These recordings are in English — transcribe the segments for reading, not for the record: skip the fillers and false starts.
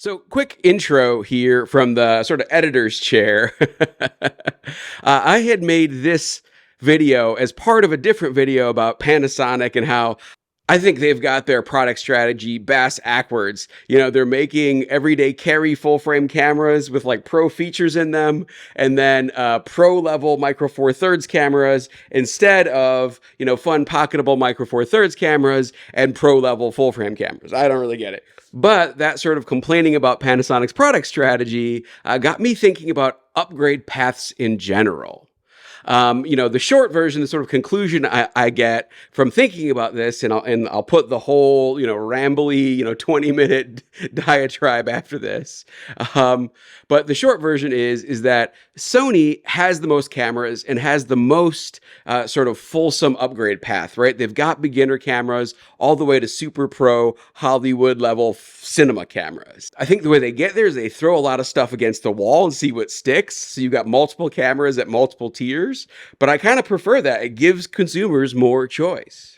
So, quick intro here from the sort of editor's chair. I had made this video as part of a different video about Panasonic and how I think they've got their product strategy bass backwards. You know, they're making everyday carry full frame cameras with like pro features in them, and then pro level micro four thirds cameras instead of, fun pocketable micro four thirds cameras and pro level full frame cameras. I don't really get it. But that sort of complaining about Panasonic's product strategy got me thinking about upgrade paths in general. The short version, the sort of conclusion I get from thinking about this, and I'll put the whole, rambly, 20-minute diatribe after this. But the short version is that Sony has the most cameras and has the most sort of fulsome upgrade path, right? They've got beginner cameras all the way to super pro Hollywood level cinema cameras. I think the way they get there is they throw a lot of stuff against the wall and see what sticks. So you've got multiple cameras at multiple tiers, but I kind of prefer that. It gives consumers more choice.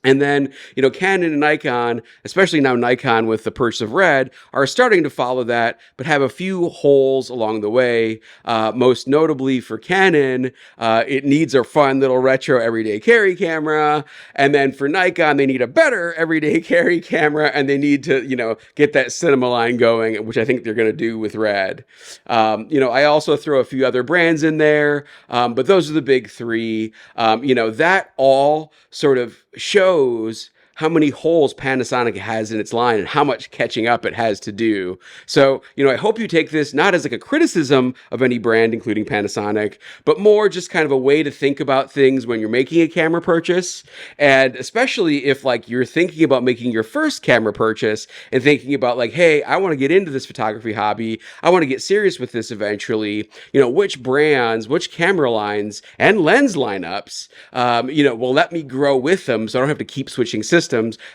And then, Canon and Nikon, especially now Nikon with the purchase of Red, are starting to follow that, but have a few holes along the way. Most notably for Canon, it needs a fun little retro everyday carry camera. And then for Nikon, they need a better everyday carry camera, and they need to, get that cinema line going, which I think they're going to do with Red. I also throw a few other brands in there, but those are the big three. That all sort of shows how many holes Panasonic has in its line and how much catching up it has to do. So, I hope you take this not as like a criticism of any brand, including Panasonic, but more just kind of a way to think about things when you're making a camera purchase. And especially if like you're thinking about making your first camera purchase and thinking about like, hey, I want to get into this photography hobby. I want to get serious with this eventually. Which brands, which camera lines and lens lineups, will let me grow with them so I don't have to keep switching systems.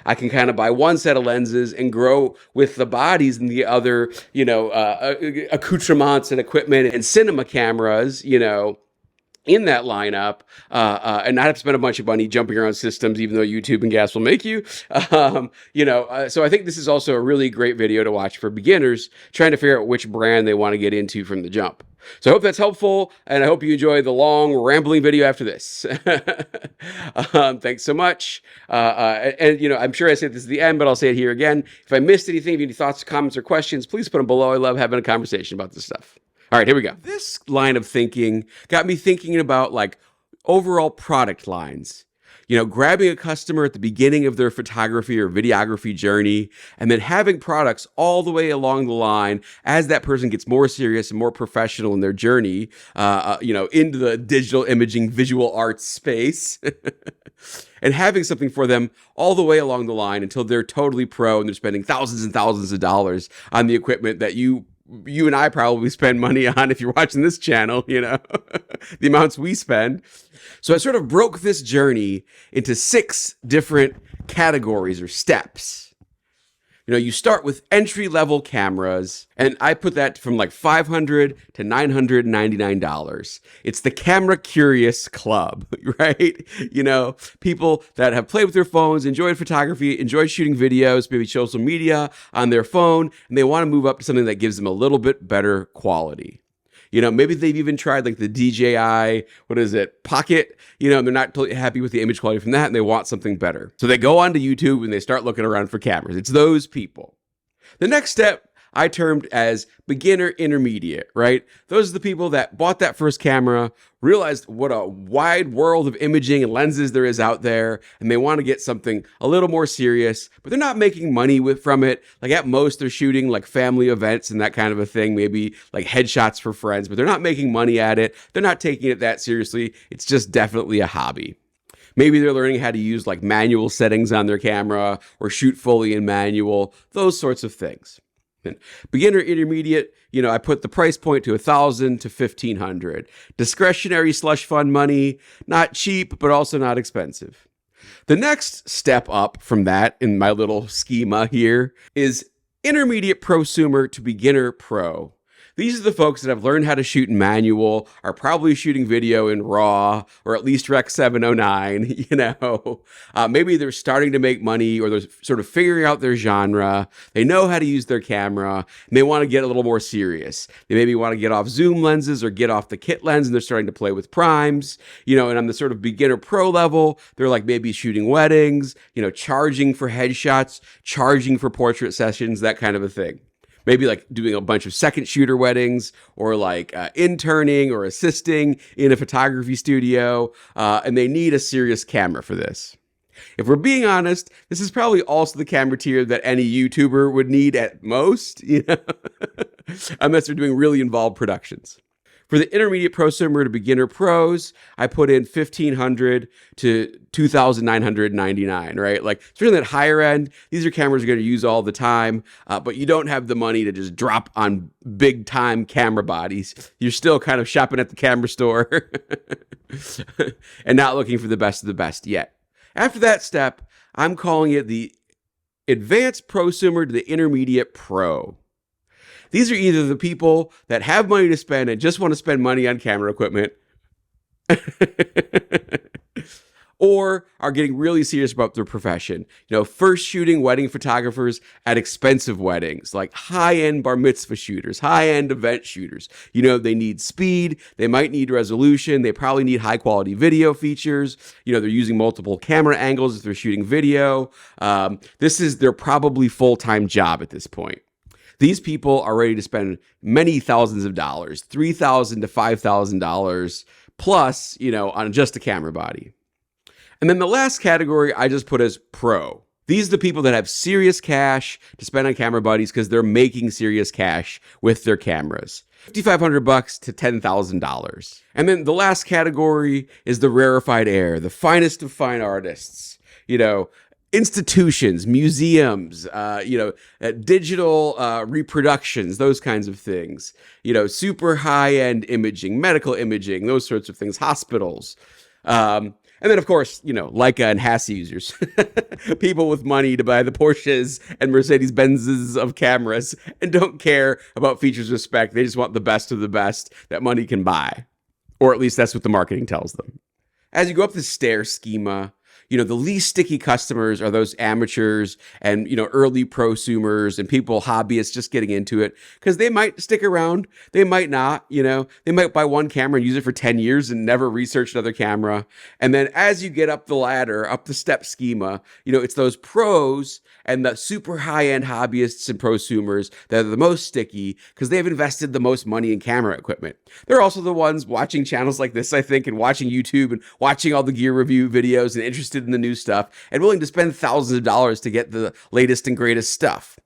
I can kind of buy one set of lenses and grow with the bodies and the other, accoutrements and equipment and cinema cameras, in that lineup, and not have to spend a bunch of money jumping around systems, even though YouTube and gas will make you. So I think this is also a really great video to watch for beginners trying to figure out which brand they want to get into from the jump. So I hope that's helpful, and I hope you enjoy the long, rambling video after this. Thanks so much. And I'm sure I said this at the end, but I'll say it here again. If I missed anything, if you have any thoughts, comments, or questions, please put them below. I love having a conversation about this stuff. All right, here we go. This line of thinking got me thinking about like overall product lines. Grabbing a customer at the beginning of their photography or videography journey, and then having products all the way along the line as that person gets more serious and more professional in their journey, into the digital imaging, visual arts space, and having something for them all the way along the line until they're totally pro and they're spending thousands and thousands of dollars on the equipment that you and I probably spend money on if you're watching this channel, the amounts we spend. So I sort of broke this journey into 6 different categories or steps. You start with entry-level cameras, and I put that from like $500 to $999. It's the camera curious club, right? People that have played with their phones, enjoyed photography, enjoyed shooting videos, maybe social media on their phone, and they want to move up to something that gives them a little bit better quality. Maybe they've even tried like the DJI, Pocket, and they're not totally happy with the image quality from that and they want something better. So they go onto YouTube and they start looking around for cameras. It's those people. The next step I termed as beginner intermediate, right? Those are the people that bought that first camera, realized what a wide world of imaging and lenses there is out there, and they want to get something a little more serious, but they're not making money from it. Like at most they're shooting like family events and that kind of a thing, maybe like headshots for friends, but they're not making money at it. They're not taking it that seriously. It's just definitely a hobby. Maybe they're learning how to use like manual settings on their camera or shoot fully in manual, those sorts of things. And beginner intermediate, I put the price point to $1,000 to $1,500. Discretionary slush fund money, not cheap, but also not expensive. The next step up from that in my little schema here is intermediate prosumer to beginner pro. These are the folks that have learned how to shoot in manual, are probably shooting video in RAW or at least Rec 709, you know. Maybe they're starting to make money, or they're sort of figuring out their genre. They know how to use their camera, and they want to get a little more serious. They maybe want to get off zoom lenses or get off the kit lens, and they're starting to play with primes, you know, and on the sort of beginner pro level, they're like maybe shooting weddings, you know, charging for headshots, charging for portrait sessions, that kind of a thing. Maybe like doing a bunch of second shooter weddings, or like interning or assisting in a photography studio, and they need a serious camera for this. If we're being honest, this is probably also the camera tier that any YouTuber would need at most, you know, unless they're doing really involved productions. For the intermediate prosumer to beginner pros, I put in $1,500 to $2,999, right? Like, certainly that higher end, these are cameras you're going to use all the time, but you don't have the money to just drop on big time camera bodies. You're still kind of shopping at the camera store and not looking for the best of the best yet. After that step, I'm calling it the advanced prosumer to the intermediate pro. These are either the people that have money to spend and just want to spend money on camera equipment, or are getting really serious about their profession. You know, first shooting wedding photographers at expensive weddings, like high-end bar mitzvah shooters, high-end event shooters. You know, they need speed, they might need resolution, they probably need high-quality video features. You know, they're using multiple camera angles if they're shooting video. This is their probably full-time job at this point. These people are ready to spend many thousands of dollars, $3,000 to $5,000 plus, you know, on just a camera body. And then the last category I just put as pro. These are the people that have serious cash to spend on camera bodies because they're making serious cash with their cameras. $5,500 to $10,000. And then the last category is the rarefied air, the finest of fine artists. You know, institutions, museums, digital reproductions, those kinds of things, you know, super high-end imaging, medical imaging, those sorts of things, hospitals. And then, of course, you know, Leica and Hass users, people with money to buy the Porsches and Mercedes-Benzes of cameras and don't care about features or spec. They just want the best of the best that money can buy, or at least that's what the marketing tells them. As you go up the stair schema, you know, the least sticky customers are those amateurs and, you know, early prosumers and people, hobbyists just getting into it, because they might stick around. They might not, you know, they might buy one camera and use it for 10 years and never research another camera. And then as you get up the ladder, up the step schema, you know, it's those pros and the super high-end hobbyists and prosumers that are the most sticky because they've invested the most money in camera equipment. They're also the ones watching channels like this, I think, and watching YouTube and watching all the gear review videos and interested in the new stuff and willing to spend thousands of dollars to get the latest and greatest stuff.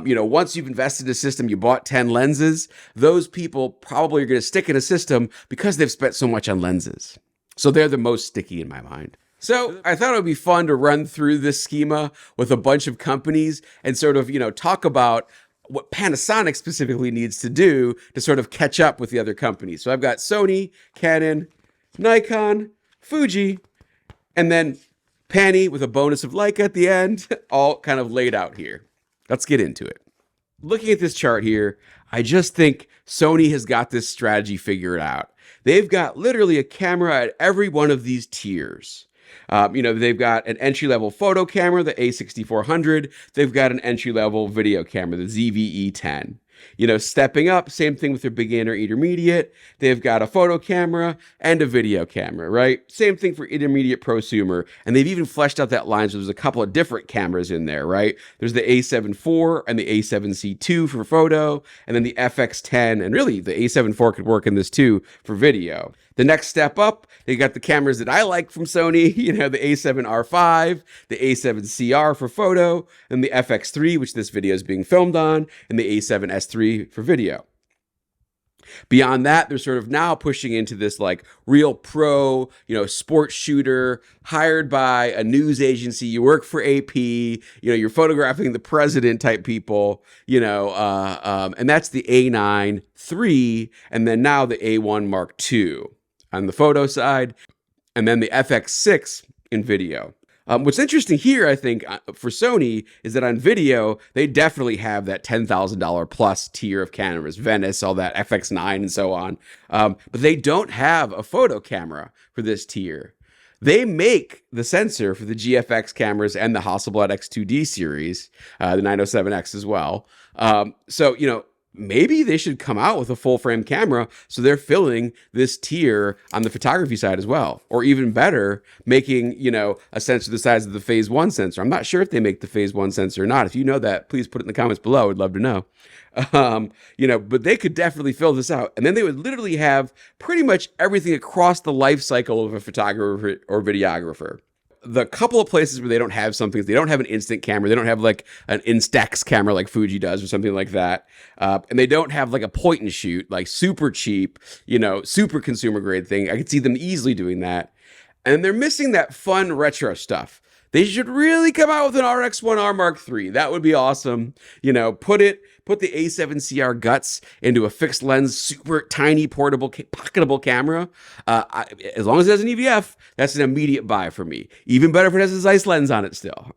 You know, once you've invested in a system, you bought 10 lenses, those people probably are going to stick in a system because they've spent so much on lenses. So they're the most sticky in my mind. So I thought it would be fun to run through this schema with a bunch of companies and sort of, you know, talk about what Panasonic specifically needs to do to sort of catch up with the other companies. So I've got Sony, Canon, Nikon, Fuji, and then Panny with a bonus of Leica at the end, all kind of laid out here. Let's get into it. Looking at this chart here, I just think Sony has got this strategy figured out. They've got literally a camera at every one of these tiers. You know, they've got an entry-level photo camera, the A6400. They've got an entry-level video camera, the ZVE10. You know, stepping up, same thing with their beginner intermediate. They've got a photo camera and a video camera, right? Same thing for intermediate prosumer. And they've even fleshed out that line, so there's a couple of different cameras in there, right? There's the A7 IV and the A7C II for photo, and then the FX10, and really the A7 IV could work in this too for video. The next step up, they got the cameras that I like from Sony, you know, the A7R5, the A7CR for photo, and the FX3, which this video is being filmed on, and the A7S3 for video. Beyond that, they're sort of now pushing into this like real pro, you know, sports shooter, hired by a news agency. You work for AP, you know, you're photographing the president type people, you know, and that's the A9 III, and then now the A1 Mark II on the photo side, and then the FX6 in video. What's interesting here, I think, for Sony is that on video, they definitely have that $10,000 plus tier of cameras, Venice, all that, FX9, and so on. But they don't have a photo camera for this tier. They make the sensor for the GFX cameras and the Hasselblad X2D series, the 907X as well. So, maybe they should come out with a full frame camera so they're filling this tier on the photography side as well. Or even better, making, a sensor the size of the Phase 1 sensor. I'm not sure if they make the Phase 1 sensor or not. If you know that, please put it in the comments below. I'd love to know. But they could definitely fill this out. And then they would literally have pretty much everything across the life cycle of a photographer or videographer. The couple of places where they don't have something, they don't have an instant camera. They don't have like an Instax camera like Fuji does or something like that. And they don't have like a point and shoot, like super cheap, super consumer grade thing. I could see them easily doing that. And they're missing that fun retro stuff. They should really come out with an RX1R Mark III. That would be awesome. Put the A7CR guts into a fixed lens, super tiny, portable, pocketable camera. As long as it has an EVF, that's an immediate buy for me. Even better if it has a Zeiss lens on it still.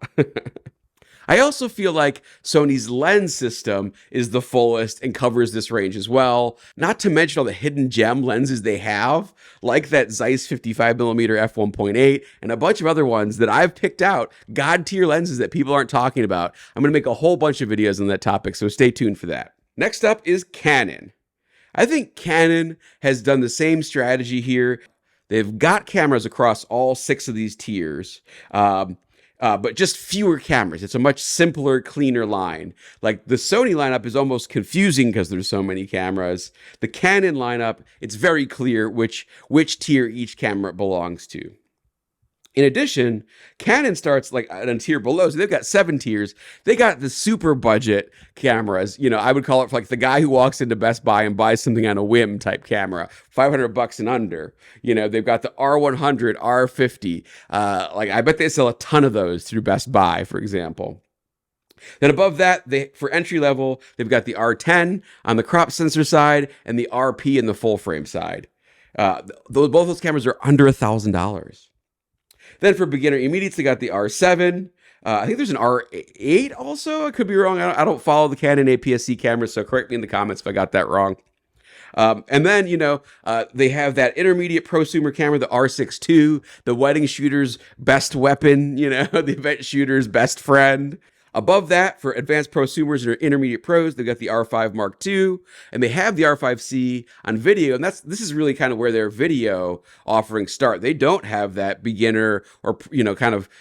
I also feel like Sony's lens system is the fullest and covers this range as well. Not to mention all the hidden gem lenses they have, like that Zeiss 55mm f1.8 and a bunch of other ones that I've picked out, god tier lenses that people aren't talking about. I'm going to make a whole bunch of videos on that topic, so stay tuned for that. Next up is Canon. I think Canon has done the same strategy here. They've got cameras across all 6 of these tiers. But just fewer cameras. It's a much simpler, cleaner line. Like the Sony lineup is almost confusing because there's so many cameras. The Canon lineup, it's very clear which tier each camera belongs to. In addition, Canon starts like at a tier below, so they've got 7 tiers. They got the super budget cameras. I would call it for like the guy who walks into Best Buy and buys something on a whim type camera, $500 and under. They've got the R100, R50. I bet they sell a ton of those through Best Buy, for example. Then above that, for entry level, they've got the R10 on the crop sensor side and the RP in the full frame side. Both those cameras are under $1,000. Then for beginner intermediates, they got the R7. I think there's an R8 also. I could be wrong. I don't follow the Canon APS-C cameras, so correct me in the comments if I got that wrong. And then, they have that intermediate prosumer camera, the R6 II, the wedding shooter's best weapon, the event shooter's best friend. Above that, for advanced prosumers and intermediate pros, they've got the R5 Mark II, and they have the R5C on video, and this is really kind of where their video offerings start. They don't have that beginner or advanced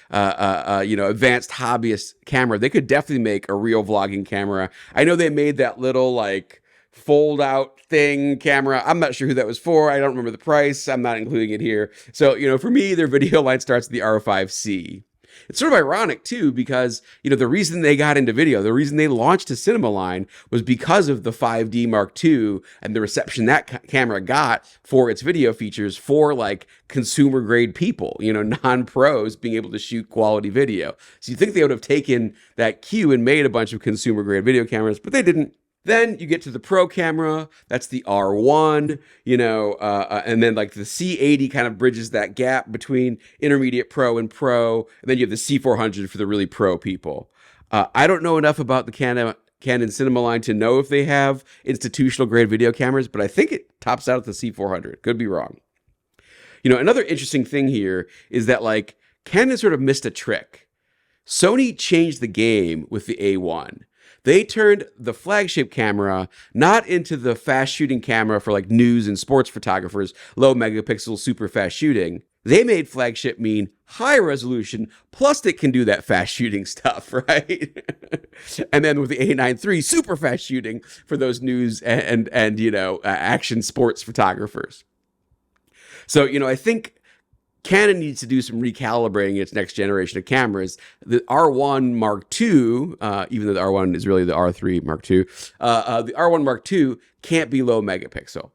hobbyist camera. They could definitely make a real vlogging camera. I know they made that little like fold out thing camera. I'm not sure who that was for. I don't remember the price. I'm not including it here. So, for me, their video line starts at the R5C. It's sort of ironic, too, because, the reason they got into video, the reason they launched a cinema line was because of the 5D Mark II and the reception that camera got for its video features for, like, consumer-grade people, non-pros being able to shoot quality video. So you think they would have taken that cue and made a bunch of consumer-grade video cameras, but they didn't. Then you get to the pro camera, that's the R1, and then like the C80 kind of bridges that gap between intermediate pro and pro, and then you have the C400 for the really pro people. I don't know enough about the Canon cinema line to know if they have institutional grade video cameras, but I think it tops out at the C400. Could be wrong. Another interesting thing here is that like Canon sort of missed a trick. Sony changed the game with the A1. They turned the flagship camera not into the fast shooting camera for like news and sports photographers, low megapixel, super fast shooting. They made flagship mean high resolution, plus it can do that fast shooting stuff, right? And then with the A9 III, super fast shooting for those news and action sports photographers. So, I think Canon needs to do some recalibrating its next generation of cameras. The R1 Mark II, even though the R1 is really the R3 Mark II, the R1 Mark II can't be low megapixel.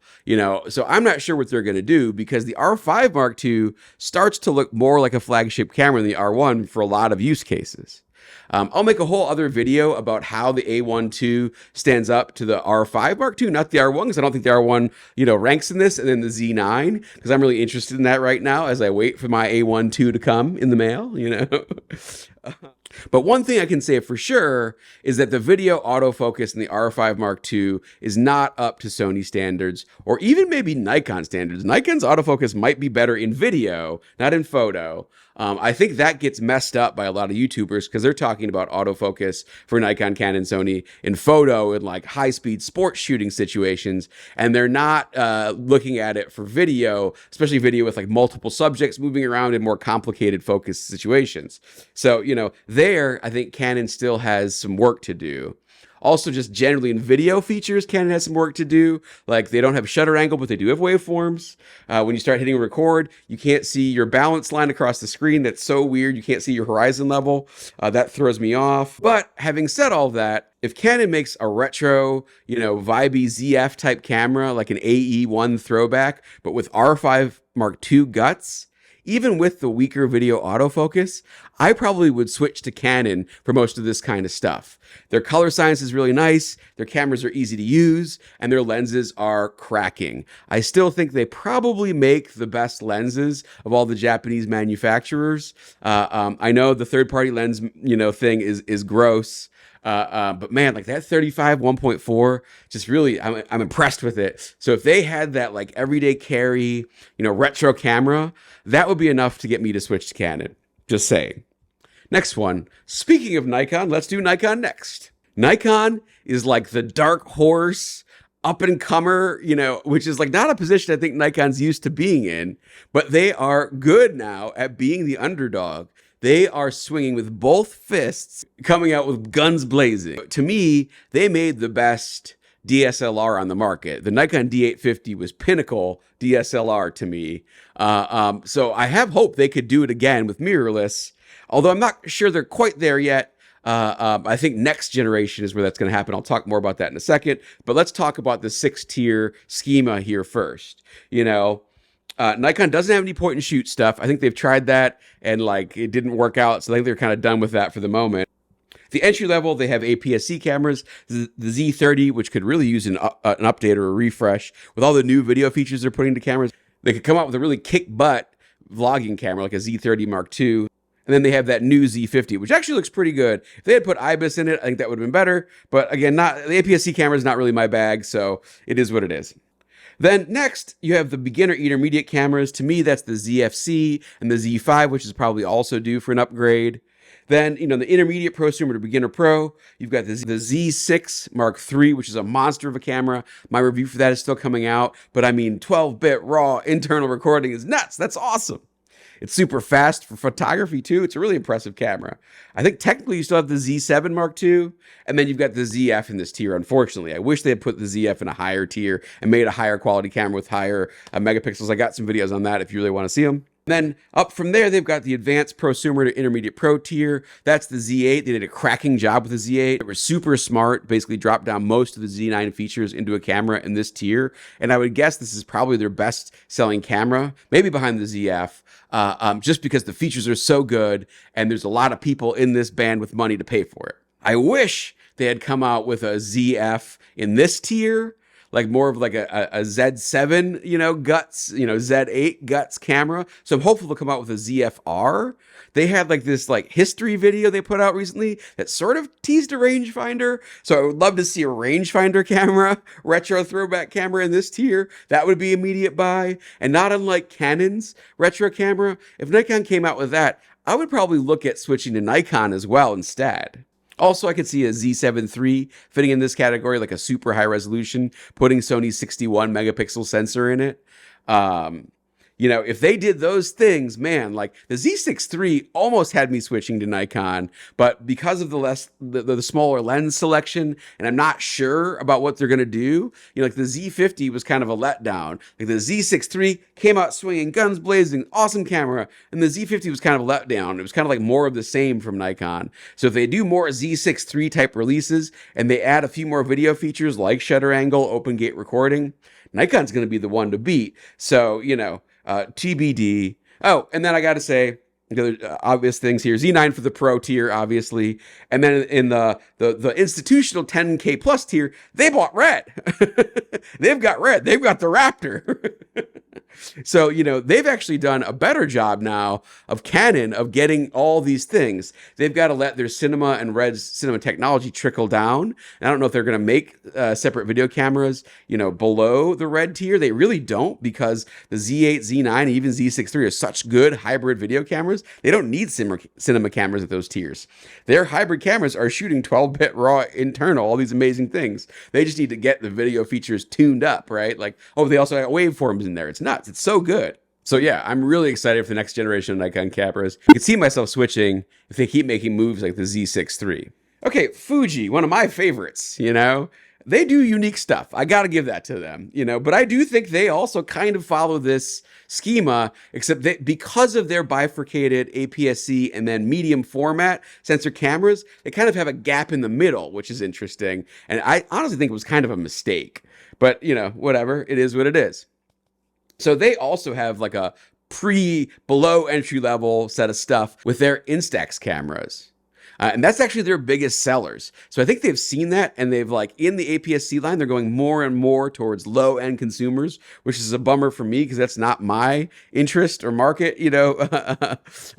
So I'm not sure what they're going to do because the R5 Mark II starts to look more like a flagship camera than the R1 for a lot of use cases. I'll make a whole other video about how the A1 II stands up to the R5 Mark II, not the R1, because I don't think the R1, ranks in this, and then the Z9, because I'm really interested in that right now as I wait for my A1 II to come in the mail. But one thing I can say for sure is that the video autofocus in the R5 Mark II is not up to Sony standards, or even maybe Nikon standards. Nikon's autofocus might be better in video, not in photo. I think that gets messed up by a lot of YouTubers because they're talking about autofocus for Nikon, Canon, Sony in photo in like high-speed sports shooting situations, and they're not looking at it for video, especially video with like multiple subjects moving around in more complicated focus situations. So, there, I think Canon still has some work to do. Also, just generally in video features, Canon has some work to do. Like, they don't have shutter angle, but they do have waveforms. When you start hitting record, you can't see your balance line across the screen. That's so weird. You can't see your horizon level. That throws me off. But having said all that, if Canon makes a retro, vibey ZF type camera, like an AE1 throwback, but with R5 Mark II guts, even with the weaker video autofocus, I probably would switch to Canon for most of this kind of stuff. Their color science is really nice, their cameras are easy to use, and their lenses are cracking. I still think they probably make the best lenses of all the Japanese manufacturers. I know the third-party lens, thing is gross. But man, like that 35 1.4, just really, I'm impressed with it. So if they had that like everyday carry, retro camera, that would be enough to get me to switch to Canon. Just saying. Next one. Speaking of Nikon, let's do Nikon next. Nikon is like the dark horse, up and comer, which is like not a position I think Nikon's used to being in, but they are good now at being the underdog. They are swinging with both fists, coming out with guns blazing. To me, they made the best DSLR on the market. The Nikon D850 was pinnacle DSLR to me. So I have hope they could do it again with mirrorless, although I'm not sure they're quite there yet. I think next generation is where that's going to happen. I'll talk more about that in a second. But let's talk about the 6-tier schema here first. Nikon doesn't have any point and shoot stuff. I think they've tried that and it didn't work out. So I think they're kind of done with that for the moment. The entry level, they have APS-C cameras, the Z30, which could really use an update or a refresh with all the new video features they're putting into cameras. They could come out with a really kick butt vlogging camera like a Z30 Mark II. And then they have that new Z50, which actually looks pretty good. If they had put IBIS in it, I think that would have been better. But again, the APS-C camera is not really my bag, so it is what it is. Then next, you have the beginner intermediate cameras. To me, that's the ZFC and the Z5, which is probably also due for an upgrade. Then, the intermediate prosumer to beginner pro, you've got the Z6 Mark III, which is a monster of a camera. My review for that is still coming out, but 12-bit raw internal recording is nuts. That's awesome. It's super fast for photography too. It's a really impressive camera. I think technically you still have the Z7 Mark II, and then you've got the ZF in this tier, unfortunately. I wish they had put the ZF in a higher tier and made a higher quality camera with higher megapixels. I got some videos on that if you really want to see them. Then up from there, they've got the advanced prosumer to intermediate pro tier. That's the Z8. They did a cracking job with the Z8. They were super smart, basically dropped down most of the Z9 features into a camera in this tier. And I would guess this is probably their best selling camera, maybe behind the ZF, just because the features are so good and there's a lot of people in this band with money to pay for it. I wish they had come out with a ZF in this tier, like more of like a Z7, guts, Z8 guts camera. So I'm hopeful they'll come out with a ZFR. They had like this history video they put out recently that sort of teased a rangefinder. So I would love to see a rangefinder camera, retro throwback camera in this tier. That would be immediate buy. And not unlike Canon's retro camera, if Nikon came out with that, I would probably look at switching to Nikon as well instead. Also, I could see a Z7 III fitting in this category, like a super high resolution, putting Sony's 61 megapixel sensor in it. If they did those things, man, like the Z6 III almost had me switching to Nikon, but because of the smaller lens selection, and I'm not sure about what they're going to do, like the Z50 was kind of a letdown. Like the Z6 III came out swinging, guns blazing, awesome camera, and the Z50 was kind of a letdown. It was kind of like more of the same from Nikon. So if they do more Z6 III type releases, and they add a few more video features like shutter angle, open gate recording, Nikon's going to be the one to beat. So, TBD. Oh, and then I got to say, The other obvious things here: Z9 for the pro tier, obviously, and then in the institutional 10K plus tier, they bought red. They've got red. They've got the Raptor. So, they've actually done a better job now of Canon of getting all these things. They've got to let their cinema and Red's cinema technology trickle down. And I don't know if they're going to make separate video cameras, below the Red tier. They really don't, because the Z8, Z9, and even Z6 III are such good hybrid video cameras. They don't need cinema cameras at those tiers. Their hybrid cameras are shooting 12-bit RAW internal, all these amazing things. They just need to get the video features tuned up, right? Like, they also got waveforms in there. It's nuts. It's so good. So yeah, I'm really excited for the next generation of Nikon cameras. I can see myself switching if they keep making moves like the Z6 III. Okay, Fuji, one of my favorites, They do unique stuff. I got to give that to them, but I do think they also kind of follow this schema, except because of their bifurcated APS-C and then medium format sensor cameras, they kind of have a gap in the middle, which is interesting. And I honestly think it was kind of a mistake, but whatever, it is what it is. So they also have like a below entry level set of stuff with their Instax cameras. And that's actually their biggest sellers. So I think they've seen that, and they've in the APS-C line, they're going more and more towards low end consumers, which is a bummer for me because that's not my interest or market,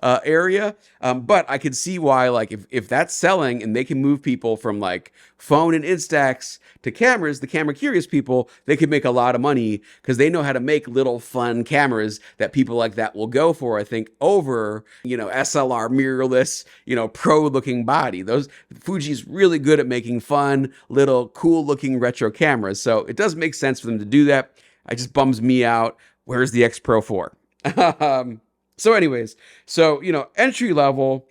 area. But I could see why, if that's selling and they can move people from phone and Instax to cameras, the camera curious people, they could make a lot of money because they know how to make little fun cameras that people like that will go for, I think, over, SLR mirrorless, pro looking body. Fuji's really good at making fun, little cool looking retro cameras. So it does make sense for them to do that. It just bums me out. Where's the X Pro 4? Entry level,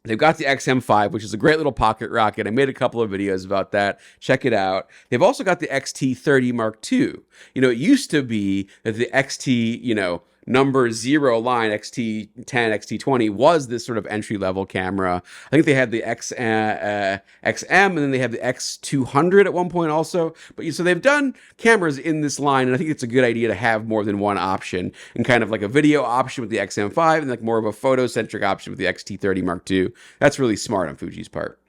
they've got the XM5, which is a great little pocket rocket. I made a couple of videos about that. Check it out. They've also got the XT30 Mark II. It used to be that the XT, number 0 line, XT10, XT20, was this sort of entry-level camera. I think they had the XM, and then they had the X200 at one point also. But so they've done cameras in this line, and I think it's a good idea to have more than one option, and kind of like a video option with the XM5, and more of a photo-centric option with the XT30 Mark II. That's really smart on Fuji's part.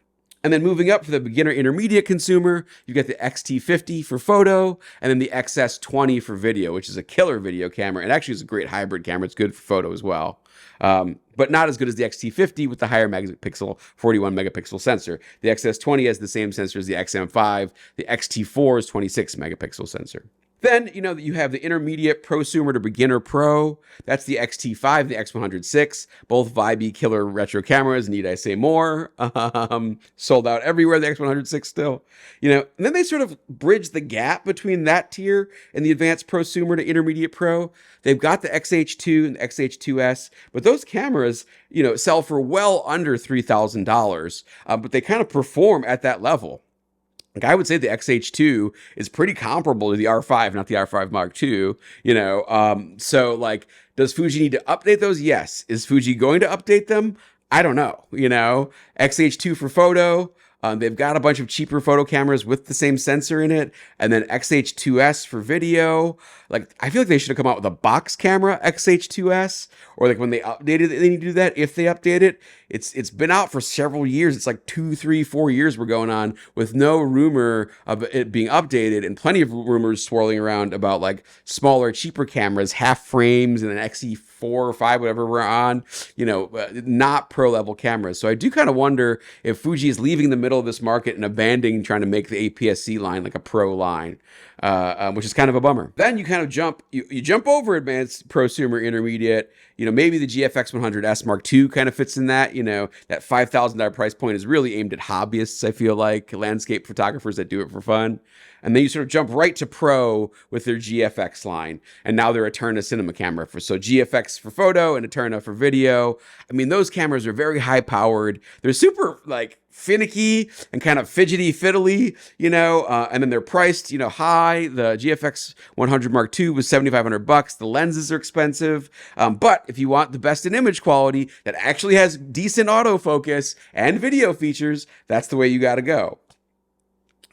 And then moving up for the beginner intermediate consumer, you get the XT50 for photo, and then the XS20 for video, which is a killer video camera. And actually is a great hybrid camera. It's good for photo as well. But not as good as the XT50 with the higher megapixel 41 megapixel sensor. The XS20 has the same sensor as the XM5. The XT4 is 26 megapixel sensor. Then, you have the intermediate prosumer to beginner pro. That's the XT5, the X106, both vibey killer retro cameras. Need I say more? Sold out everywhere, the X106 still. And then they sort of bridge the gap between that tier and the advanced prosumer to intermediate pro. They've got the XH2 and the XH2S, but those cameras, sell for well under $3,000, but they kind of perform at that level. I would say the XH2 is pretty comparable to the R5, not the R5 Mark II, So does Fuji need to update those? Yes. Is Fuji going to update them? I don't know, XH2 for photo. They've got a bunch of cheaper photo cameras with the same sensor in it. And then XH2S for video. I feel like they should have come out with a box camera XH2S. Or when they updated it, they need to do that. If they update it, it's been out for several years. It's 2, 3, 4 years we're going on with no rumor of it being updated. And plenty of rumors swirling around about smaller, cheaper cameras, half frames, and an XE4 or 5, whatever we're on, not pro level cameras. So I do kind of wonder if Fuji is leaving the middle of this market and abandoning trying to make the APS-C line like a pro line, which is kind of a bummer. Then you kind of you jump over advanced prosumer intermediate. Maybe the GFX 100S Mark II kind of fits in that. That $5,000 price point is really aimed at hobbyists, I feel like, landscape photographers that do it for fun. And then you sort of jump right to pro with their GFX line. And now they're Eterna cinema camera. So GFX for photo and Eterna for video. I mean, those cameras are very high powered. They're super finicky and kind of fidgety fiddly, and then they're priced, high. The GFX 100 Mark II was $7,500. The lenses are expensive. But if you want the best in image quality that actually has decent autofocus and video features, that's the way you got to go.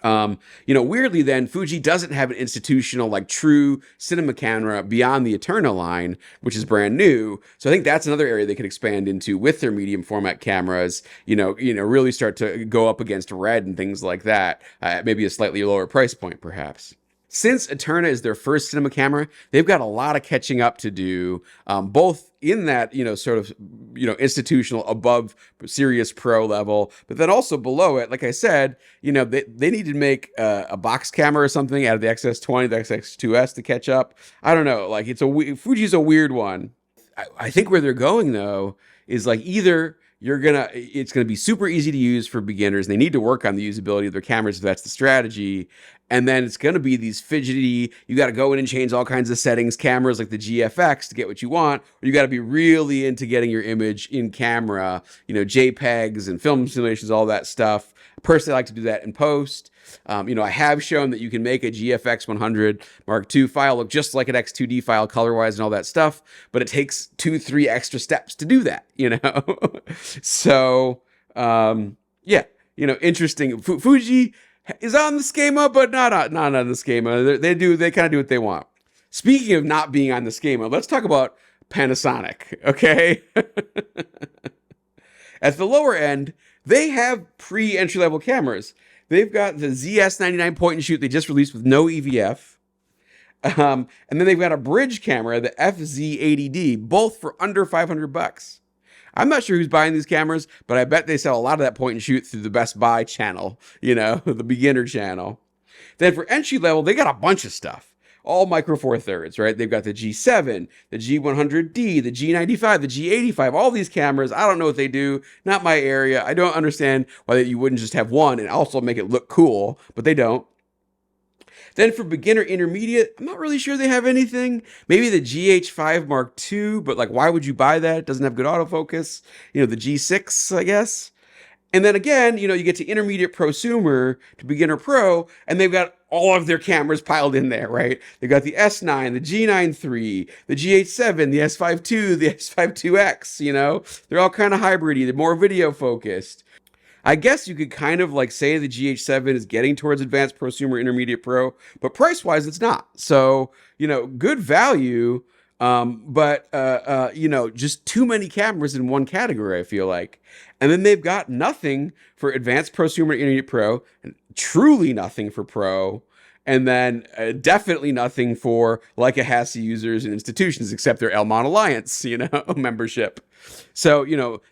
Weirdly then, Fuji doesn't have an institutional, like true cinema camera beyond the Eterna line, which is brand new. So I think that's another area they could expand into with their medium format cameras, really start to go up against Red and things like that. Maybe a slightly lower price point, perhaps. Since Eterna is their first cinema camera, they've got a lot of catching up to do, both in that, institutional above serious pro level, but then also below it. Like I said, they need to make a box camera or something out of the XS20, the XS2S to catch up. I don't know. Like Fuji's a weird one. I think where they're going though is like either it's gonna be super easy to use for beginners. And they need to work on the usability of their cameras if that's the strategy. And then it's gonna be these fidgety, you gotta go in and change all kinds of settings, cameras like the GFX to get what you want, or you gotta be really into getting your image in camera, JPEGs and film simulations, all that stuff. Personally, I like to do that in post. I have shown that you can make a GFX 100 Mark II file look just like an X2D file color-wise and all that stuff, but it takes 2-3 extra steps to do that, So, interesting. Fuji is on the schema, but not on the schema. They kind of do what they want. Speaking of not being on the schema, let's talk about Panasonic, okay? At the lower end, they have pre-entry level cameras. They've got the ZS99 point and shoot they just released with no EVF. And then they've got a bridge camera, the FZ80D, both for under $500. I'm not sure who's buying these cameras, but I bet they sell a lot of that point and shoot through the Best Buy channel, the beginner channel. Then for entry level, they got a bunch of stuff. All micro four thirds, right? They've got the G7, the G100D, the G95, the G85, all these cameras. I don't know what they do. Not my area. I don't understand why you wouldn't just have one and also make it look cool, but they don't. Then for beginner intermediate, I'm not really sure they have anything. Maybe the GH5 Mark II, but like, why would you buy that? It doesn't have good autofocus. The G6, I guess. And then again, you get to intermediate prosumer to beginner pro, and they've got all of their cameras piled in there, right? They've got the S9, the G9 III, the GH7, the S5 II, the S5 IIX, they're all kind of hybridy. They're more video focused. I guess you could kind of like say the GH7 is getting towards advanced prosumer, intermediate pro, but price-wise, it's not. So, good value, but just too many cameras in one category, I feel like. And then they've got nothing for advanced prosumer, intermediate pro, and truly nothing for pro, and then definitely nothing for Leica HASI users and institutions except their Elmont Alliance, membership. So,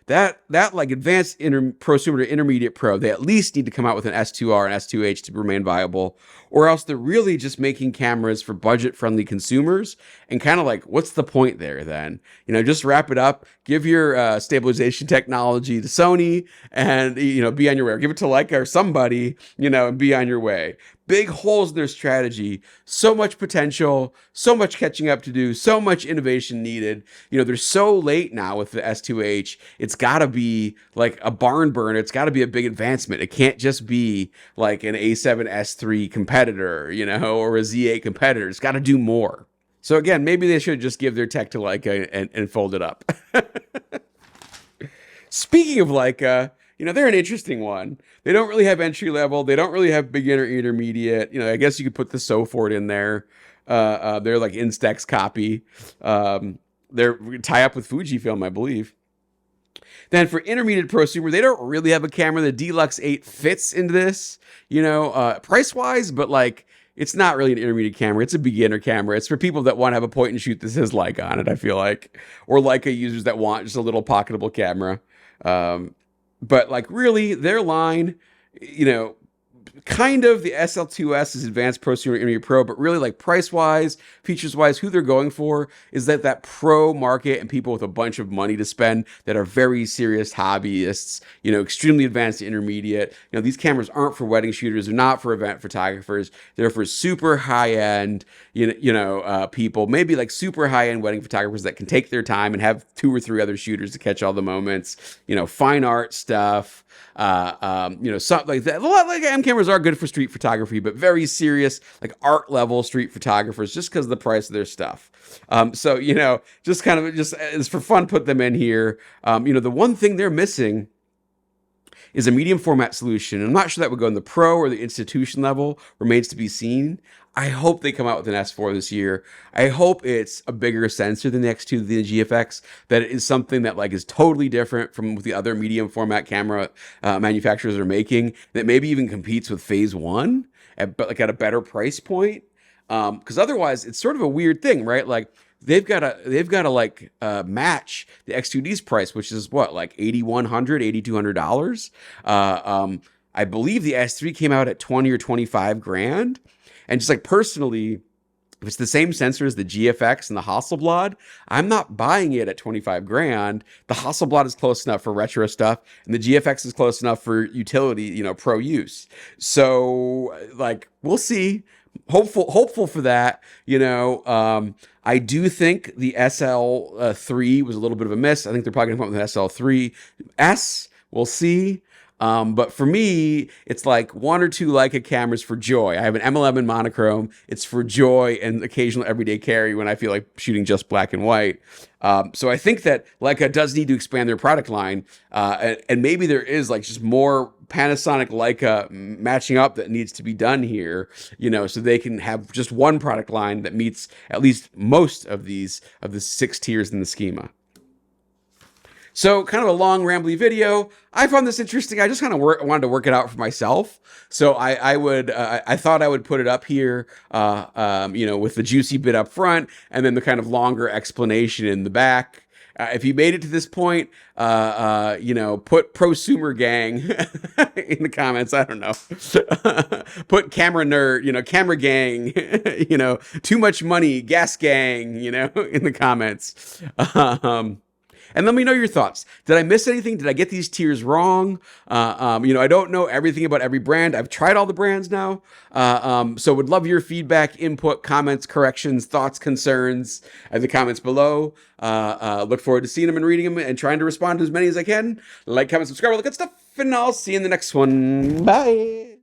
that like advanced prosumer to intermediate pro, they at least need to come out with an S2R and S2H to remain viable, or else they're really just making cameras for budget-friendly consumers. And kind of like, what's the point there then? Just wrap it up, give your stabilization technology to Sony, and, be on your way. Or give it to Leica or somebody, and be on your way. Big holes in their strategy, so much potential, so much catching up to do, so much innovation needed. They're so late now with the S2H. It's got to be like a barn burner. It's got to be a big advancement. It can't just be like an A7 S3 competitor, or a Z8 competitor. It's got to do more. So again, maybe they should just give their tech to Leica and fold it up. Speaking of Leica, they're an interesting one. They don't really have entry level. They don't really have beginner intermediate. I guess you could put the Sofort in there. They're like Instax copy. They're tie up with Fujifilm, I believe. Then for intermediate prosumer, they don't really have a camera. The Deluxe 8 fits into this, price-wise, but like, it's not really an intermediate camera. It's a beginner camera. It's for people that want to have a point and shoot that says Leica on it, I feel like. Or Leica users that want just a little pocketable camera. But like really their line, kind of the SL2S is advanced prosumer intermediate pro, but really like price wise, features wise, who they're going for is that pro market and people with a bunch of money to spend that are very serious hobbyists, extremely advanced to intermediate. These cameras aren't for wedding shooters. They're not for event photographers. They're for super high end, people, maybe like super high end wedding photographers that can take their time and have 2 or 3 other shooters to catch all the moments, fine art stuff. Something like that. A lot like M cameras are good for street photography, but very serious, like art level street photographers, just because of the price of their stuff. So just kind of just for fun, put them in here. The one thing they're missing is a medium format solution. I'm not sure that would go in the pro or the institution level, remains to be seen. I hope they come out with an S4 this year. I hope it's a bigger sensor than the X2, the GFX, that it is something that like is totally different from what the other medium format camera manufacturers are making, that maybe even competes with Phase 1 but like at a better price point. Because otherwise it's sort of a weird thing, right? Like they've got to like match the X2D's price, which is what, like $8,100, $8,200. I believe the S3 came out at 20 or 25 grand. And just like personally, if it's the same sensor as the GFX and the Hasselblad, I'm not buying it at 25 grand. The Hasselblad is close enough for retro stuff, and the GFX is close enough for utility, pro use. So like, we'll see. Hopeful for that. I do think the SL3 was a little bit of a miss. I think they're probably gonna come up with an SL3S. We'll see. But for me, it's like one or two Leica cameras for joy. I have an M11 monochrome. It's for joy and occasional everyday carry when I feel like shooting just black and white. So I think that Leica does need to expand their product line. And maybe there is like just more Panasonic Leica matching up that needs to be done here, so they can have just one product line that meets at least most of the 6 tiers in the schema. So kind of a long, rambly video. I found this interesting. I just kind of wanted to work it out for myself. So I thought I would put it up here, with the juicy bit up front and then the kind of longer explanation in the back. If you made it to this point, put prosumer gang in the comments. I don't know. Put camera nerd, camera gang, too much money, gas gang, in the comments. And let me know your thoughts. Did I miss anything? Did I get these tiers wrong? I don't know everything about every brand. I've tried all the brands now. So would love your feedback, input, comments, corrections, thoughts, concerns in the comments below. Look forward to seeing them and reading them and trying to respond to as many as I can. Like, comment, subscribe, all the good stuff. And I'll see you in the next one. Bye.